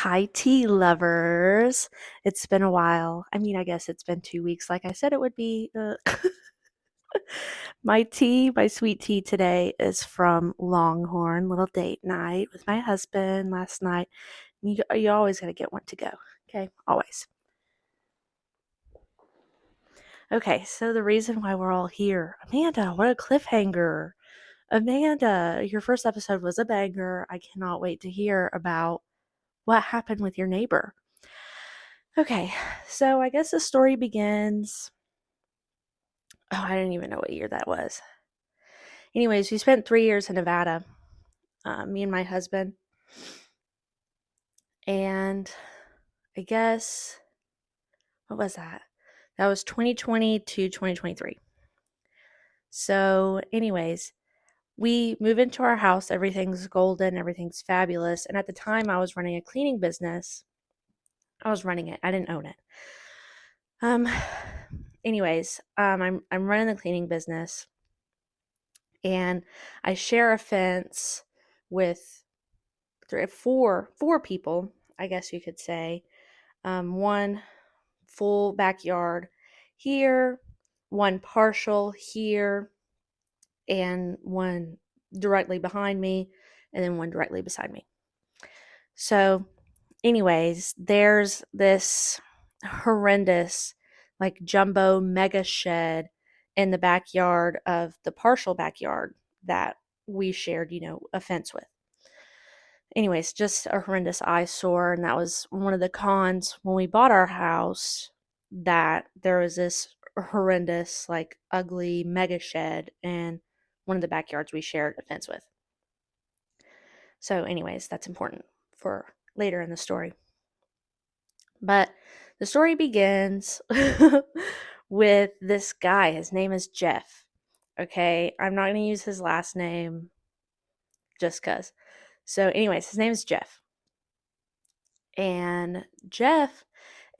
Hi, tea lovers. It's been a while. I guess it's been 2 weeks, like I said it would be. My sweet tea today is from Longhorn, little date night with my husband last night. You always got to get one to go. Okay, always. Okay, so the reason why we're all here, Amanda, what a cliffhanger. Amanda, your first episode was a banger. I cannot wait to hear about what happened with your neighbor. Okay, so I guess the story begins. Oh, I didn't even know what year that was. Anyways, we spent 3 years in Nevada, me and my husband. And I guess, what was that? That was 2020 to 2023. So, anyways, we move into our house. Everything's golden, everything's fabulous. And at the time, I was running a cleaning business. I was running it, I didn't own it. Um, I'm running the cleaning business, and I share a fence with four people, I guess you could say. One full backyard here, one partial here, and one directly behind me, and then one directly beside me. So, anyways, there's this horrendous, like, jumbo mega shed in the backyard of the partial backyard that we shared, a fence with. Anyways, just a horrendous eyesore. And that was one of the cons when we bought our house, that there was this horrendous, like, ugly mega shed in one of the backyards we shared a fence with. So, anyways, that's important for later in the story. But the story begins with this guy. His name is Geoff. Okay, I'm not going to use his last name just because. So, anyways, his name is Geoff. And Geoff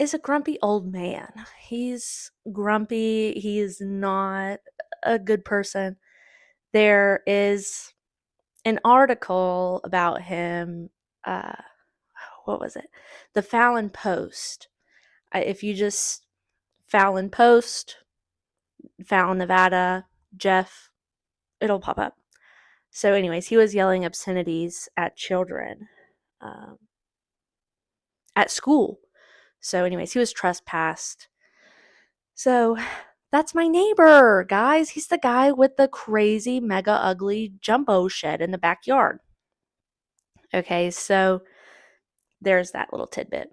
is a grumpy old man. He's grumpy. He's not a good person. There is an article about him. Uh, what was it? The Fallon Post. If you just Fallon Post, Fallon, Nevada, Geoff, it'll pop up. So, anyways, he was yelling obscenities at children at school. So, anyways, he was trespassed. So, that's my neighbor, guys. He's the guy with the crazy, mega ugly jumbo shed in the backyard. Okay, so there's that little tidbit.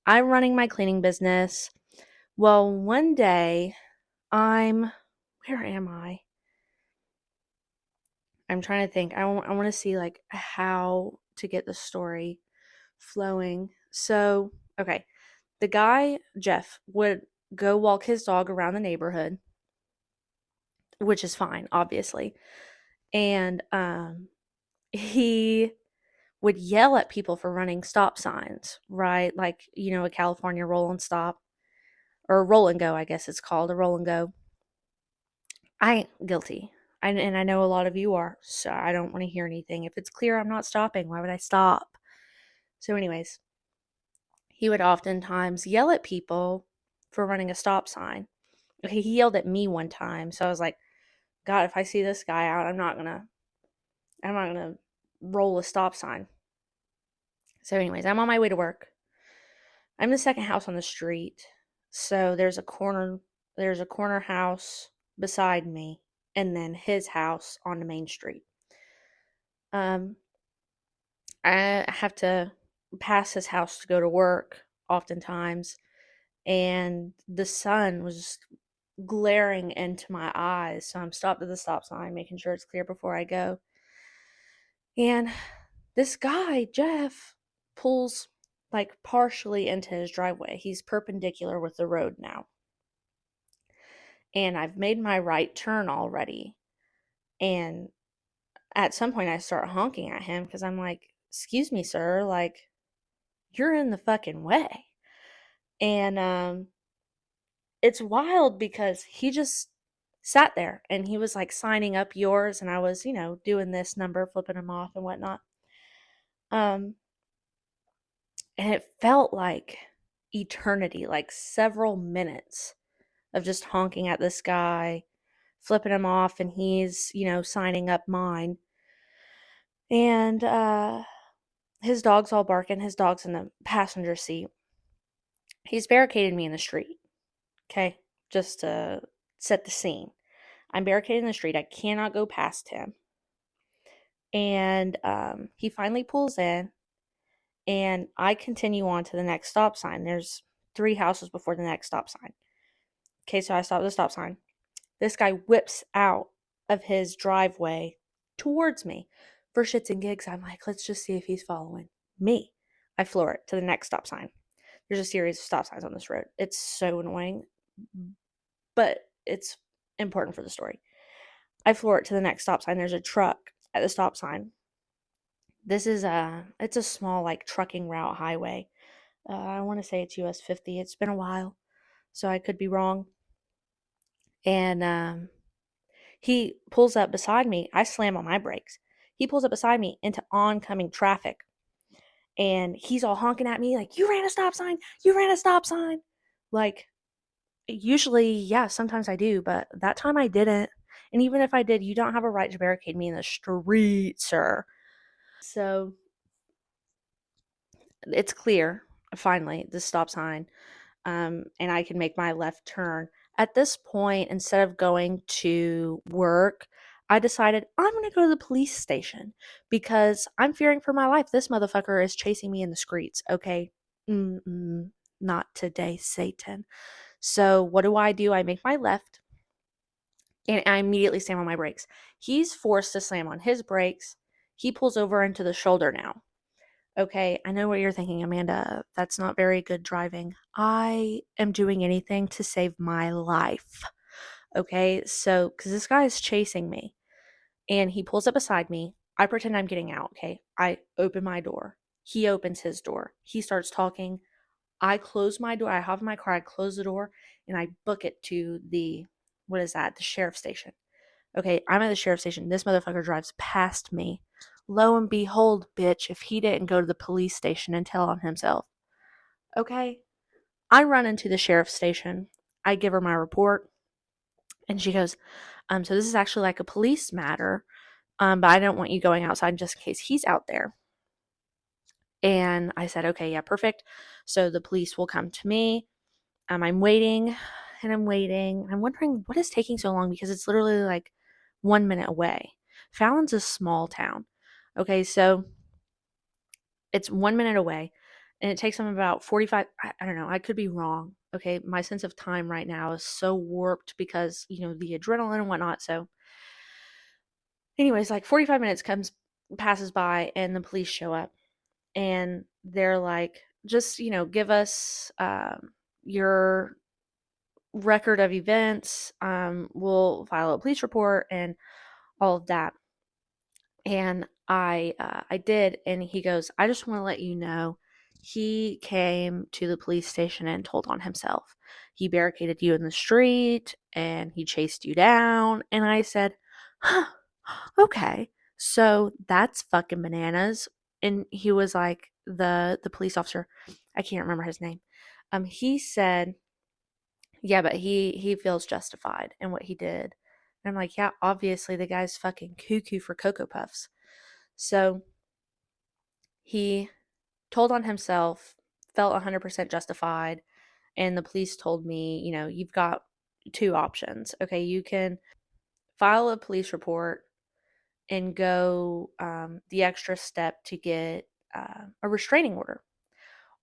I'm running my cleaning business. Well, one day, where am I? I'm trying to think. I want to see, like, how to get the story flowing. So, okay. The guy, Geoff, would go walk his dog around the neighborhood, which is fine, obviously. And he would yell at people for running stop signs, right? Like, a California roll and stop, or roll and go, I guess it's called, a roll and go. I ain't guilty. And I know a lot of you are, so I don't want to hear anything. If it's clear I'm not stopping, why would I stop? So, anyways, he would oftentimes yell at people for running a stop sign. Okay, he yelled at me one time, so I was like, God, if I see this guy out, I'm not gonna roll a stop sign. So, anyways, I'm on my way to work. I'm the second house on the street. So there's a corner house beside me, and then his house on the main street. Um I have to pass his house to go to work oftentimes, and the sun was just glaring into my eyes. So I'm stopped at the stop sign, making sure it's clear before I go. And this guy, Geoff, pulls, like, partially into his driveway. He's perpendicular with the road now. And I've made my right turn already. And at some point I start honking at him because I'm like, excuse me, sir, like, you're in the fucking way. And it's wild because he just sat there and he was, like, signing up yours, and I was, doing this number, flipping him off and whatnot. Um And it felt like eternity, like several minutes of just honking at this guy, flipping him off, and he's, signing up mine. And his dog's all barking. His dog's in the passenger seat. He's barricaded me in the street. Okay. Just to set the scene. I'm barricaded in the street. I cannot go past him. And he finally pulls in, and I continue on to the next stop sign. There's 3 houses before the next stop sign. Okay, so I stop at the stop sign. This guy whips out of his driveway towards me. For shits and gigs, I'm like, let's just see if he's following me. I floor it to the next stop sign. There's a series of stop signs on this road. It's so annoying, but it's important for the story. I floor it to the next stop sign. There's a truck at the stop sign. This is it's a small, like, trucking route highway. I want to say it's US 50. It's been a while, so I could be wrong. And he pulls up beside me. I slam on my brakes. He pulls up beside me into oncoming traffic. And he's all honking at me like, you ran a stop sign. You ran a stop sign. Like, usually, yeah, sometimes I do, but that time I didn't. And even if I did, you don't have a right to barricade me in the street, sir. So it's clear, finally, the stop sign. And I can make my left turn. At this point, instead of going to work, I decided I'm going to go to the police station because I'm fearing for my life. This motherfucker is chasing me in the streets. Okay. Not today, Satan. So what do? I make my left, and I immediately slam on my brakes. He's forced to slam on his brakes. He pulls over into the shoulder now. Okay, I know what you're thinking, Amanda. That's not very good driving. I am doing anything to save my life. Okay, so because this guy is chasing me and he pulls up beside me, I pretend I'm getting out. Okay, I open my door. He opens his door. He starts talking. I close my door. I hop in my car. I close the door and I book it to what is that? The sheriff's station. Okay, I'm at the sheriff's station. This motherfucker drives past me. Lo and behold, bitch, if he didn't go to the police station and tell on himself. Okay, I run into the sheriff's station. I give her my report, and she goes, so this is actually like a police matter, but I don't want you going outside just in case he's out there. And I said, okay, yeah, perfect. So the police will come to me. I'm waiting, and I'm waiting. I'm wondering what is taking so long because it's literally like 1 minute away. Fallon's a small town. Okay, so it's 1 minute away, and it takes them about 45. I don't know. I could be wrong. Okay, my sense of time right now is so warped because, the adrenaline and whatnot. So, anyways, like 45 minutes passes by, and the police show up, and they're like, just, give us your record of events. We'll file a police report and all of that. And I did, and he goes, I just want to let you know, he came to the police station and told on himself. He barricaded you in the street and he chased you down. And I said, huh, okay, so that's fucking bananas. And he was like, the police officer, I can't remember his name. He said, yeah, but he feels justified in what he did. And I'm like, yeah, obviously the guy's fucking cuckoo for Cocoa Puffs. So he told on himself, felt 100% justified, and the police told me, you've got 2 options. Okay, you can file a police report and go the extra step to get a restraining order,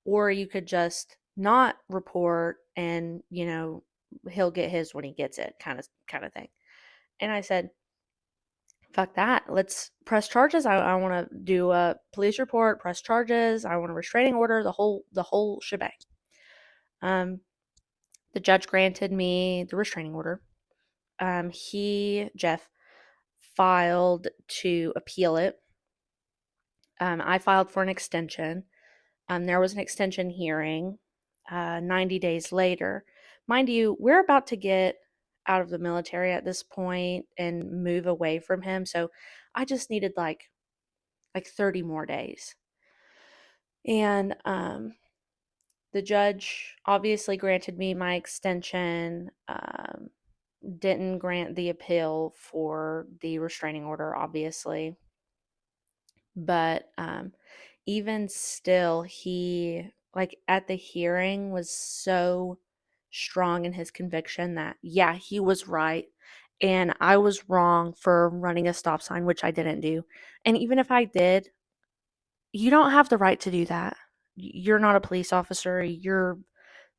or you could just not report and, he'll get his when he gets it, kind of thing. And I said, fuck that. Let's press charges. I want to do a police report, press charges. I want a restraining order, the whole shebang. The judge granted me the restraining order. Geoff, filed to appeal it. I filed for an extension. There was an extension hearing 90 days later. Mind you, we're about to get out of the military at this point and move away from him. So I just needed like 30 more days. And the judge obviously granted me my extension, didn't grant the appeal for the restraining order, obviously. But even still, he, like, at the hearing, was so strong in his conviction that, yeah, he was right. And I was wrong for running a stop sign, which I didn't do. And even if I did, you don't have the right to do that. You're not a police officer. You're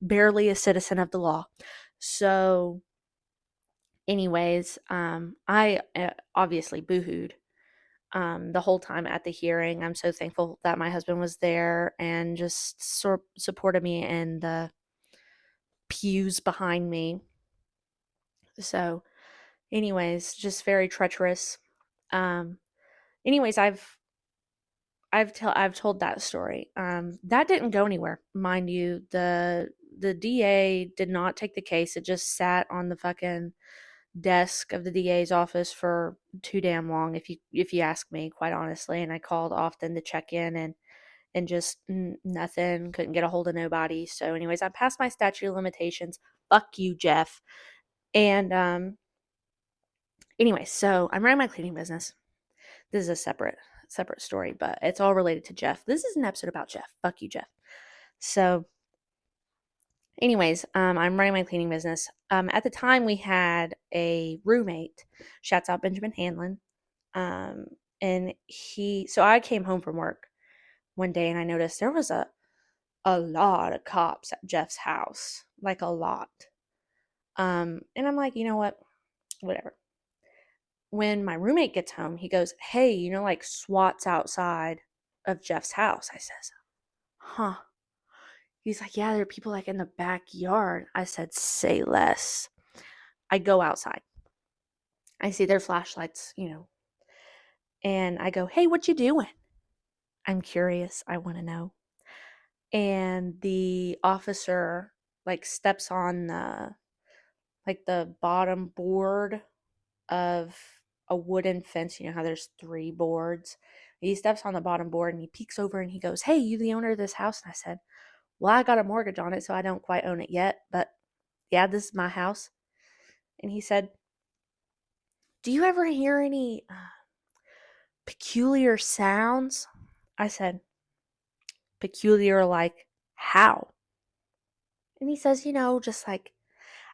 barely a citizen of the law. So, anyways, I obviously boohooed the whole time at the hearing. I'm so thankful that my husband was there and just supported me in the pews behind me. So, anyways, just very treacherous. Um, anyways, I've told that story. That didn't go anywhere, mind you. The DA did not take the case. It just sat on the fucking desk of the DA's office for too damn long, if you ask me, quite honestly. And I called often to check in, and just nothing. Couldn't get a hold of nobody. So, anyways, I passed my statute of limitations. Fuck you, Geoff. And anyway, so I'm running my cleaning business. This is a separate story, but it's all related to Geoff. This is an episode about Geoff. Fuck you, Geoff. So, anyways, I'm running my cleaning business. At the time, we had a roommate. Shouts out Benjamin Hanlon. Um, and so I came home from work one day and I noticed there was a lot of cops at Geoff's house, like a lot. And I'm like, you know what? Whatever. When my roommate gets home, he goes, "Hey, like SWAT's outside of Geoff's house." I says, "Huh." He's like, "Yeah, there are people like in the backyard." I said, "Say less." I go outside. I see their flashlights, and I go, "Hey, what you doing?" I'm curious. I want to know. And the officer like steps on the bottom board of a wooden fence. You know how there's 3 boards? He steps on the bottom board and he peeks over and he goes, "Hey, you the owner of this house?" And I said, "Well, I got a mortgage on it, so I don't quite own it yet, but yeah, this is my house." And he said, "Do you ever hear any peculiar sounds?" I said, "Peculiar like how?" And he says, just like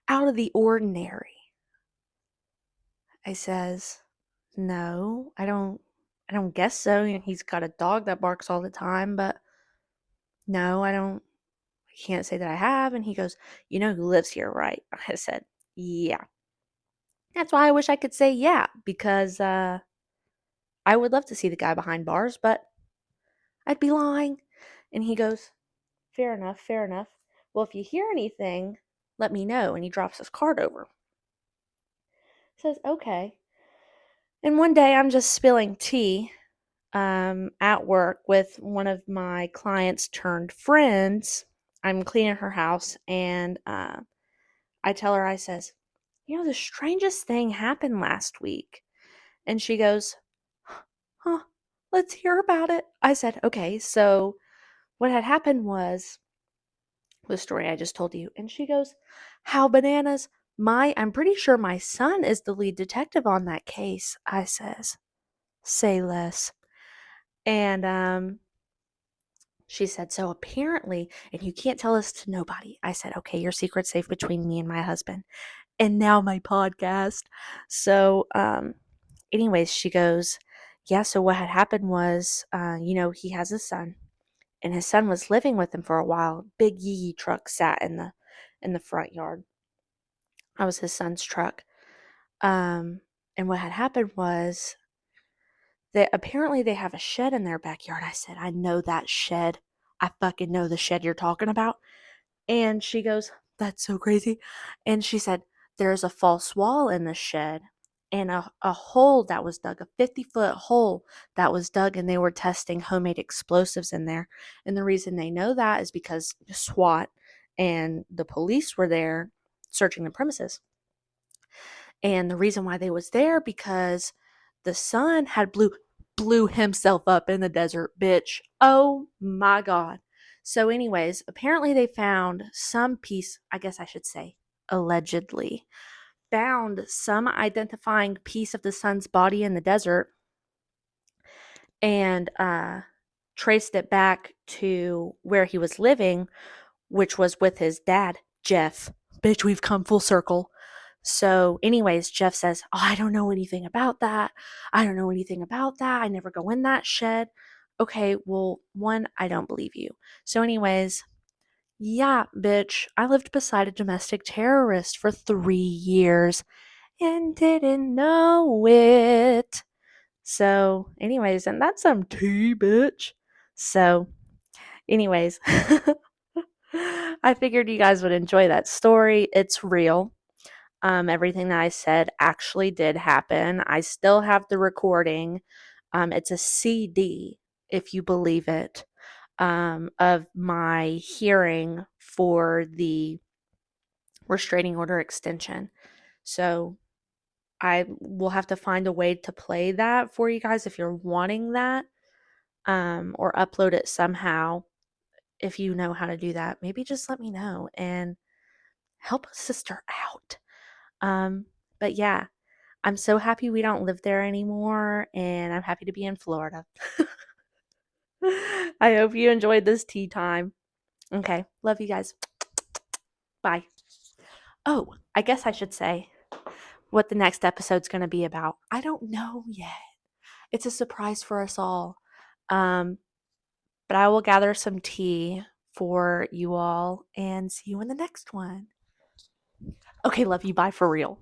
out of the ordinary. I says, "No, I don't guess so. He's got a dog that barks all the time, but no, I can't say that I have." And he goes, "You know who lives here, right?" I said, "Yeah." That's why I wish I could say yeah, because I would love to see the guy behind bars, but I'd be lying. And he goes, "Fair enough, fair enough. Well, if you hear anything, let me know." And he drops his card over. Says, "Okay." And one day I'm just spilling tea at work with one of my clients turned friends. I'm cleaning her house, and I tell her, I says, "The strangest thing happened last week." And she goes, "Huh, let's hear about it." I said, "Okay, so what had happened was the story I just told you." And she goes, "How bananas? I'm pretty sure my son is the lead detective on that case." I says, "Say less." And she said, "So apparently, and you can't tell this to nobody." I said, "Okay, your secret's safe between me and my husband." And now my podcast. So, anyways, she goes, "Yeah, so what had happened was, he has a son, and his son was living with him for a while. Big yee truck sat in the front yard. I was his son's truck. And what had happened was that apparently they have a shed in their backyard." I said, "I know that shed. I fucking know the shed you're talking about." And she goes, "That's so crazy." And she said, "There's a false wall in the shed and a hole that was dug, a 50-foot hole that was dug, and they were testing homemade explosives in there. And the reason they know that is because SWAT and the police were there searching the premises. And the reason why they was there because the son had blue blew himself up in the desert, bitch. Oh my God. So, anyways, apparently they found some piece, I guess I should say, allegedly, found some identifying piece of the son's body in the desert and traced it back to where he was living, which was with his dad, Geoff. Bitch, we've come full circle. So, anyways, Geoff says, "Oh, I don't know anything about that. I don't know anything about that. I never go in that shed." Okay, well, one, I don't believe you. So, anyways, yeah, bitch, I lived beside a domestic terrorist for 3 years and didn't know it. So, anyways, and that's some tea, bitch. So, anyways, I figured you guys would enjoy that story. It's real. Everything that I said actually did happen. I still have the recording. It's a CD, if you believe it, of my hearing for the restraining order extension. So I will have to find a way to play that for you guys if you're wanting that, or upload it somehow. If you know how to do that, maybe just let me know and help a sister out. Um, but yeah, I'm so happy we don't live there anymore, and I'm happy to be in Florida. I hope you enjoyed this tea time. Okay, love you guys. Bye. Oh, I guess I should say what the next episode's going to be about. I don't know yet. It's a surprise for us all. Um, but I will gather some tea for you all and see you in the next one. Okay, love you. Bye for real.